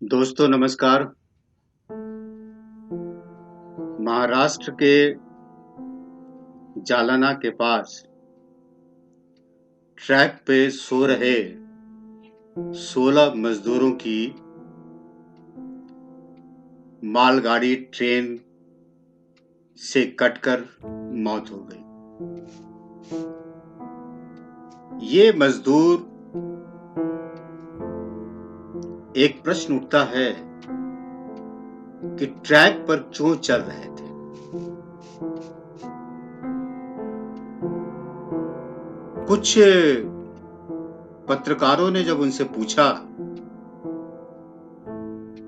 दोस्तों नमस्कार। महाराष्ट्र के जालना के पास ट्रैक पे सो रहे 16 मजदूरों की मालगाड़ी ट्रेन से कटकर मौत हो गई। ये मजदूर, एक प्रश्न उठता है कि ट्रैक पर क्यों चल रहे थे। कुछ पत्रकारों ने जब उनसे पूछा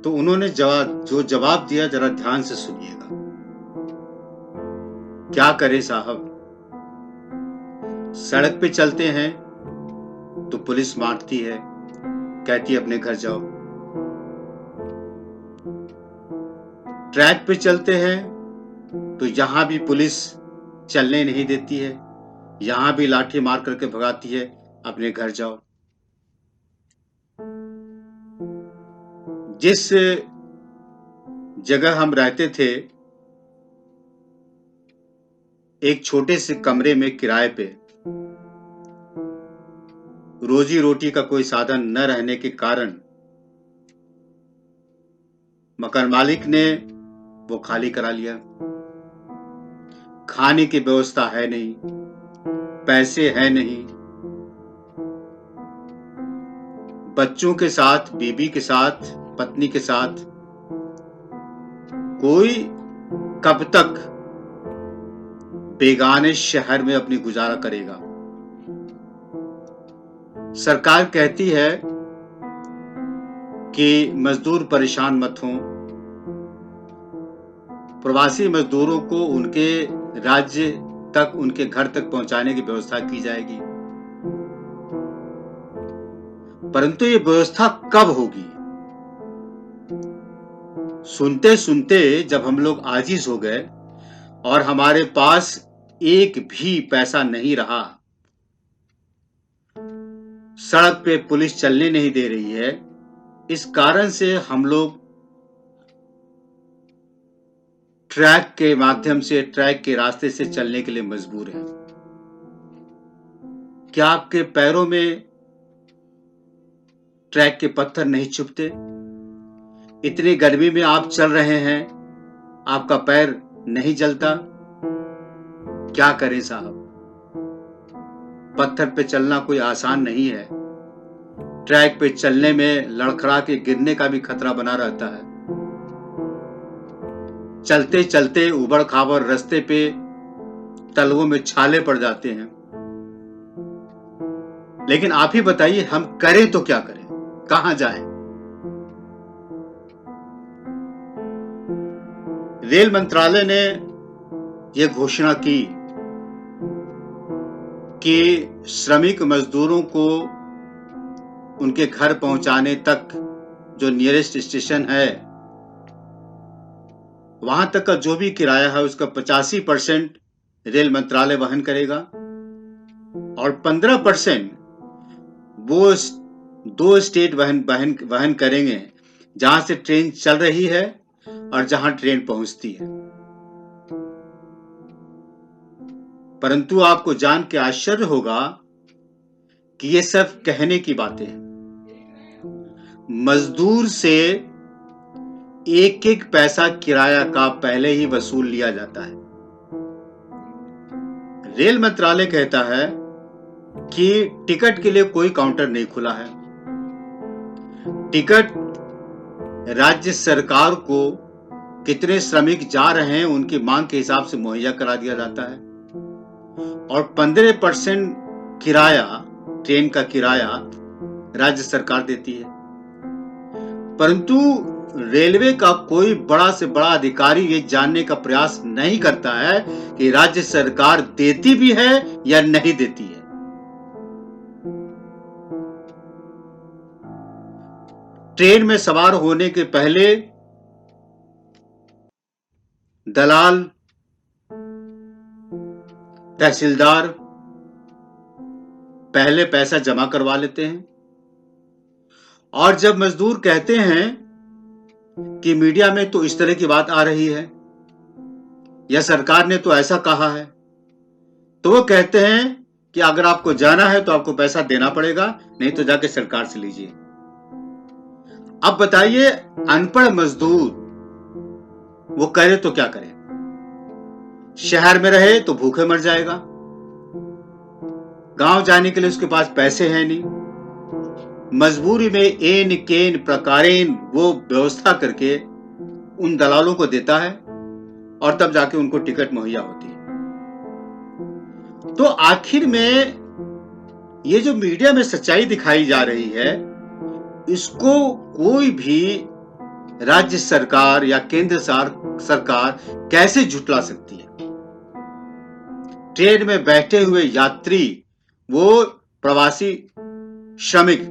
तो उन्होंने जवाब दिया, जरा ध्यान से सुनिएगा। क्या करें साहब, सड़क पे चलते हैं तो पुलिस मारती है, कहती है अपने घर जाओ। ट्रैक पे चलते हैं तो यहां भी पुलिस चलने नहीं देती है, यहां भी लाठी मार करके भगाती है, अपने घर जाओ। जिस जगह हम रहते थे, एक छोटे से कमरे में किराए पे, रोजी रोटी का कोई साधन न रहने के कारण मकान मालिक ने वो खाली करा लिया। खाने की व्यवस्था है नहीं, पैसे है नहीं, बच्चों के साथ, बीबी के साथ, पत्नी के साथ कोई कब तक बेगाने शहर में अपनी गुजारा करेगा। सरकार कहती है कि मजदूर परेशान मत हों, प्रवासी मजदूरों को उनके राज्य तक, उनके घर तक पहुंचाने की व्यवस्था की जाएगी। परंतु ये व्यवस्था कब होगी? सुनते सुनते जब हम लोग आजिज हो गए और हमारे पास एक भी पैसा नहीं रहा, सड़क पे पुलिस चलने नहीं दे रही है, इस कारण से हम लोग ट्रैक के माध्यम से, ट्रैक के रास्ते से चलने के लिए मजबूर हैं। क्या आपके पैरों में ट्रैक के पत्थर नहीं चुभते? इतनी गर्मी में आप चल रहे हैं, आपका पैर नहीं जलता? क्या करें साहब, पत्थर पे चलना कोई आसान नहीं है। ट्रैक पे चलने में लड़खड़ा के गिरने का भी खतरा बना रहता है। चलते चलते उबड़ खाबड़ रास्ते पे तलवों में छाले पड़ जाते हैं। लेकिन आप ही बताइए, हम करें तो क्या करें, कहां जाएं? रेल मंत्रालय ने यह घोषणा की कि श्रमिक मजदूरों को उनके घर पहुंचाने तक जो नियरेस्ट स्टेशन है, वहां तक का जो भी किराया है उसका 85% रेल मंत्रालय वहन करेगा और 15% वो 2 स्टेट वहन करेंगे, जहां से ट्रेन चल रही है और जहां ट्रेन पहुंचती है। परंतु आपको जान के आश्चर्य होगा कि ये सब कहने की बातें हैं। मजदूर से एक एक पैसा किराया का पहले ही वसूल लिया जाता है। रेल मंत्रालय कहता है कि टिकट के लिए कोई काउंटर नहीं खुला है। टिकट राज्य सरकार को कितने श्रमिक जा रहे हैं उनकी मांग के हिसाब से मुहैया करा दिया जाता है और 15% किराया, ट्रेन का किराया राज्य सरकार देती है। परंतु रेलवे का कोई बड़ा से बड़ा अधिकारी ये जानने का प्रयास नहीं करता है कि राज्य सरकार देती भी है या नहीं देती है। ट्रेन में सवार होने के पहले दलाल, तहसीलदार पहले पैसा जमा करवा लेते हैं और जब मजदूर कहते हैं कि मीडिया में तो इस तरह की बात आ रही है या सरकार ने तो ऐसा कहा है, तो वो कहते हैं कि अगर आपको जाना है तो आपको पैसा देना पड़ेगा, नहीं तो जाके सरकार से लीजिए। अब बताइए, अनपढ़ मजदूर वो करे तो क्या करे? शहर में रहे तो भूखे मर जाएगा, गांव जाने के लिए उसके पास पैसे हैं नहीं, मजबूरी में एन केन प्रकारेन वो व्यवस्था करके उन दलालों को देता है और तब जाके उनको टिकट मुहैया होती है। तो आखिर में ये जो मीडिया में सच्चाई दिखाई जा रही है, इसको कोई भी राज्य सरकार या केंद्र सरकार कैसे झुठला सकती है? ट्रेन में बैठे हुए यात्री, वो प्रवासी श्रमिक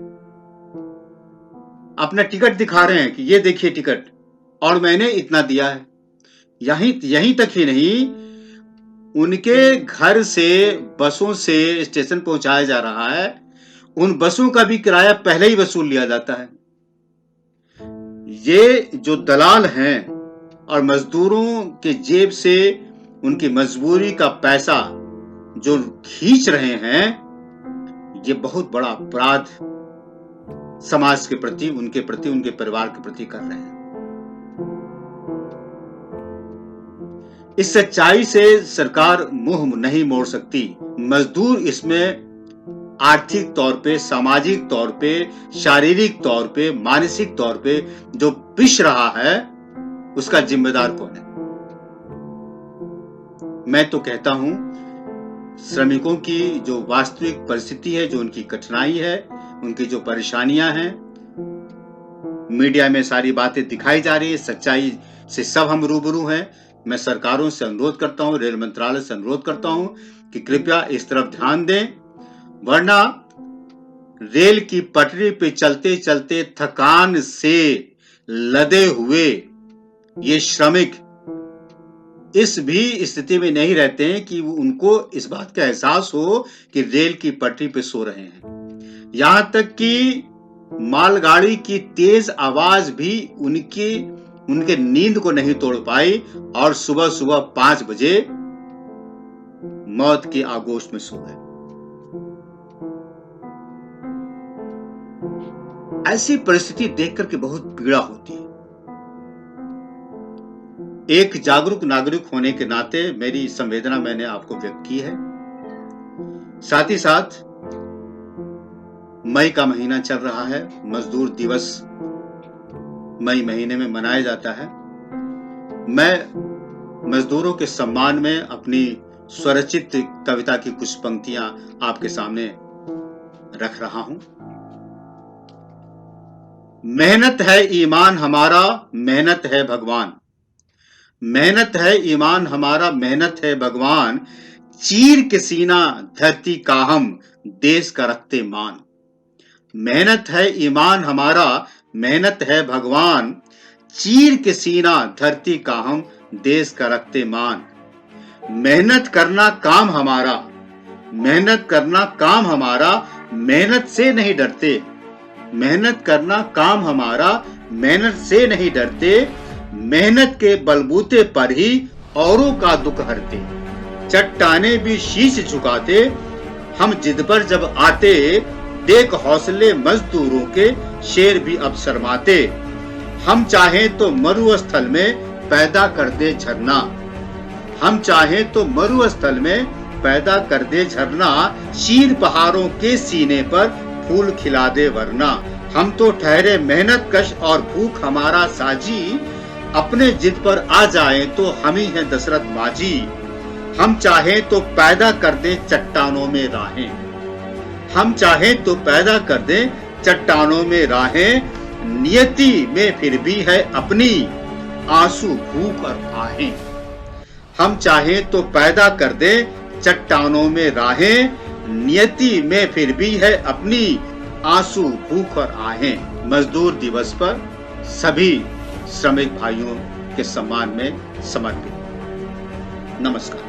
अपना टिकट दिखा रहे हैं कि ये देखिए टिकट और मैंने इतना दिया है। यहीं तक ही नहीं, उनके घर से बसों से स्टेशन पहुंचाया जा रहा है, उन बसों का भी किराया पहले ही वसूल लिया जाता है। ये जो दलाल हैं और मजदूरों के जेब से उनकी मजबूरी का पैसा जो खींच रहे हैं, ये बहुत बड़ा अपराध समाज के प्रति, उनके परिवार के प्रति कर रहे हैं। इस सच्चाई से सरकार मुंह नहीं मोड़ सकती। मजदूर इसमें आर्थिक तौर पे, सामाजिक तौर पे, शारीरिक तौर पे, मानसिक तौर पे जो पिस रहा है, उसका जिम्मेदार कौन है? मैं तो कहता हूं, श्रमिकों की जो वास्तविक परिस्थिति है, जो उनकी कठिनाई है, उनकी जो परेशानियां हैं, मीडिया में सारी बातें दिखाई जा रही है, सच्चाई से सब हम रूबरू हैं। मैं सरकारों से अनुरोध करता हूं, रेल मंत्रालय से अनुरोध करता हूं कि कृपया इस तरफ ध्यान दें, वरना रेल की पटरी पे चलते चलते थकान से लदे हुए ये श्रमिक इस भी स्थिति में नहीं रहते हैं कि उनको इस बात का एहसास हो कि रेल की पटरी पे सो रहे हैं। यहां तक कि मालगाड़ी की तेज आवाज भी उनके नींद को नहीं तोड़ पाई और सुबह सुबह 5 बजे मौत की आगोश में सो गए। ऐसी परिस्थिति देख करके बहुत पीड़ा होती है। एक जागरूक नागरिक होने के नाते मेरी संवेदना मैंने आपको व्यक्त की है। साथ ही साथ मई का महीना चल रहा है, मजदूर दिवस मई महीने में मनाया जाता है। मैं मजदूरों के सम्मान में अपनी स्वरचित कविता की कुछ पंक्तियां आपके सामने रख रहा हूं। मेहनत है ईमान हमारा, मेहनत है भगवान, मेहनत है ईमान हमारा, मेहनत है भगवान, चीर के सीना धरती का हम देश का रखते मान। मेहनत है ईमान हमारा, मेहनत है भगवान, चीर के सीना धरती का हम देश का रखते मान। मेहनत करना काम हमारा, मेहनत करना काम हमारा, मेहनत से नहीं डरते। मेहनत करना काम हमारा, मेहनत से नहीं डरते, मेहनत के बलबूते पर ही औरों का दुख हरते। चट्टाने भी शीश झुकाते, हम जिद पर जब आते, देख हौसले मजदूरों के शेर भी अब शर्माते। हम चाहें तो मरुस्थल में पैदा कर दे झरना, हम चाहें तो मरुस्थल में पैदा कर दे झरना, शीर पहाड़ों के सीने पर फूल खिला दे वरना। हम तो ठहरे मेहनत कश और भूख हमारा साजी, अपने जिद पर आ जाए तो हम ही हैं दशरथ माजी। हम चाहें तो पैदा कर दे चट्टानों में राहें, हम चाहें तो पैदा कर दे चट्टानों में राहें, नियति में फिर भी है अपनी आंसू भूख और आहें। हम चाहें तो पैदा कर दे चट्टानों में राहें, नियति में फिर भी है अपनी आंसू भूख और आहें। मजदूर दिवस पर सभी श्रमिक भाइयों के सम्मान में समर्पित। नमस्कार।